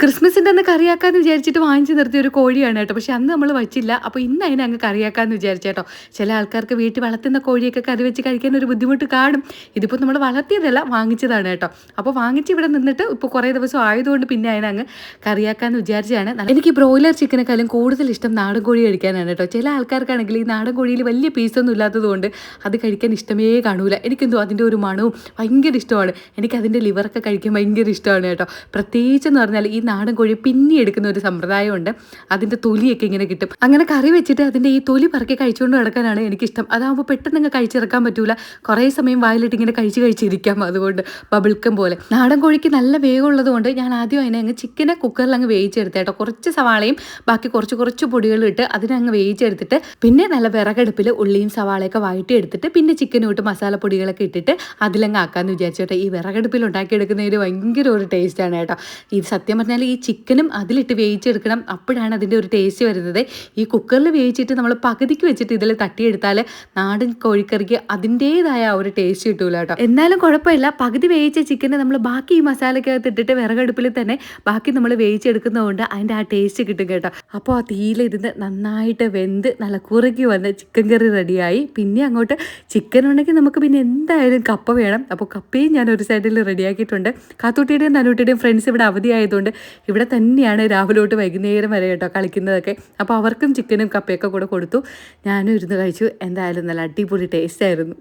ക്രിസ്മസിൻ്റെ അന്ന് കറിയാക്കാമെന്ന് വിചാരിച്ചിട്ട് വാങ്ങിച്ച് നിർത്തിയ ഒരു കോഴിയാണ് കേട്ടോ. പക്ഷെ അന്ന് നമ്മൾ വച്ചില്ല. അപ്പോൾ ഇന്ന് അതിനെ അങ്ങ് കറിയാക്കാമെന്ന് വിചാരിച്ചേട്ടോ. ചില ആൾക്കാർക്ക് വീട്ടിൽ വളർത്തുന്ന കോഴിയൊക്കെ കറി വെച്ച് കഴിക്കാൻ ഒരു ബുദ്ധിമുട്ട് കാണും. ഇതിപ്പോൾ നമ്മൾ വളർത്തിയതല്ല, വാങ്ങിച്ചതാണ് കേട്ടോ. അപ്പോൾ വാങ്ങിച്ച് ഇവിടെ നിന്നിട്ട് ഇപ്പോൾ കുറേ ദിവസം ആയതുകൊണ്ട് പിന്നെ അതിനെ അങ്ങ് കറിയാക്കാമെന്ന് വിചാരിച്ചാണ്. എനിക്ക് ബ്രോയിലർ ചിക്കനെക്കാളും കൂടുതൽ ഇഷ്ടം നാടൻ കോഴി കഴിക്കാനാണ് കേട്ടോ. ചില ആൾക്കാർക്കാണെങ്കിൽ ഈ നാടൻ കോഴിയിൽ വലിയ പീസൊന്നും ഇല്ലാത്തതുകൊണ്ട് അത് കഴിക്കാൻ ഇഷ്ടമേ കാണൂല. എനിക്കെന്തോ അതിൻ്റെ ഒരു മണവും ഭയങ്കര ഇഷ്ടമാണ്. എനിക്കതിൻ്റെ ലിവറൊക്കെ കഴിക്കാൻ ഭയങ്കര ഇഷ്ടമാണ് കേട്ടോ. പ്രത്യേകിച്ചെന്ന് പറഞ്ഞാൽ ഈ നാടൻ കോഴി പിന്നെ എടുക്കുന്ന ഒരു സമ്പ്രദായമുണ്ട്. അതിൻ്റെ തൊലിയൊക്കെ ഇങ്ങനെ കിട്ടും. അങ്ങനെ കറി വെച്ചിട്ട് അതിൻ്റെ ഈ തൊലി പറക്കി കഴിച്ചുകൊണ്ട് കിടക്കാനാണ് എനിക്കിഷ്ടം. അതാകുമ്പോൾ പെട്ടെന്ന് അങ്ങ് കഴിച്ചിറക്കാൻ പറ്റൂല. കുറേ സമയം വായിലിട്ട് ഇങ്ങനെ കഴിച്ചിരിക്കാം. അതുകൊണ്ട് ബബിൾക്കം പോലെ. നാടൻ കോഴിക്ക് നല്ല വേഗമുള്ളത് കൊണ്ട് ഞാൻ ആദ്യം അതിനെ അങ്ങ് ചിക്കനെ കുക്കറിൽ അങ്ങ് വേവിച്ചെടുത്തേട്ടോ. കുറച്ച് സവാളയും ബാക്കി കുറച്ച് പൊടികളും ഇട്ട് അതിനങ്ങ് വേവിച്ചെടുത്തിട്ട് പിന്നെ നല്ല വിറകടുപ്പിൽ ഉള്ളിയും സവാളയൊക്കെ വഴറ്റിയെടുത്തിട്ട് പിന്നെ ചിക്കനും ഇട്ട് മസാലപ്പൊടികളൊക്കെ ഇട്ടിട്ട് അതിലങ്ങ് ആക്കാമെന്ന് വിചാരിച്ചോട്ടെ. ഈ വിറകടുപ്പിൽ ഉണ്ടാക്കിയെടുക്കുന്നതിന് ഭയങ്കര ഒരു ടേസ്റ്റാണ് കേട്ടോ. ഇത് സത്യം പറഞ്ഞാൽ ഈ ചിക്കനും അതിലിട്ട് വേവിച്ചെടുക്കണം. അപ്പോഴാണ് അതിൻ്റെ ഒരു ടേസ്റ്റ് വരുന്നത്. ഈ കുക്കറിൽ വേവിച്ചിട്ട് നമ്മൾ പകുതിക്ക് വെച്ചിട്ട് ഇതിൽ തട്ടിയെടുത്താൽ നാടൻ കോഴിക്കറിക്ക് അതിൻ്റേതായ ഒരു ടേസ്റ്റ് കിട്ടൂല കേട്ടോ. എന്നാലും കുഴപ്പമില്ല. പകുതി വേവിച്ച ചിക്കനെ നമ്മൾ ബാക്കി ഈ മസാലയ്ക്കകത്ത് ഇട്ടിട്ട് വിറകടുപ്പിൽ തന്നെ ബാക്കി നമ്മൾ വേവിച്ചെടുക്കുന്നതുകൊണ്ട് അതിൻ്റെ ആ ടേസ്റ്റ് കിട്ടും കേട്ടോ. അപ്പോൾ ആ തീയിലിരുന്ന് നന്നായിട്ട് വെന്ത് നല്ല കുറുകി വന്ന് ചിക്കൻ കറി റെഡിയായി. പിന്നെ അങ്ങോട്ട് ചിക്കൻ ഉണ്ടെങ്കിൽ നമുക്ക് പിന്നെ എന്തായാലും കപ്പ വേണം. അപ്പോൾ കപ്പയും ഞാൻ ഒരു സൈഡിൽ റെഡിയാക്കിയിട്ടുണ്ട്. കാത്തൂട്ടിയുടെയും തനൂട്ടിയുടെയും ഫ്രണ്ട്സ് ഇവിടെ അവധിയായതുകൊണ്ട് ഇവിടെ തന്നെയാണ് രാവിലെ തൊട്ട് വൈകുന്നേരം വരെ കേട്ടോ കളിക്കുന്നതൊക്കെ. അപ്പോൾ അവർക്കും ചിക്കനും കപ്പയൊക്കെ കൂടെ കൊടുത്തു. ഞാനും ഇരുന്ന് കഴിച്ചു. എന്തായാലും നല്ല അടിപൊളി ടേസ്റ്റ് ആയിരുന്നു.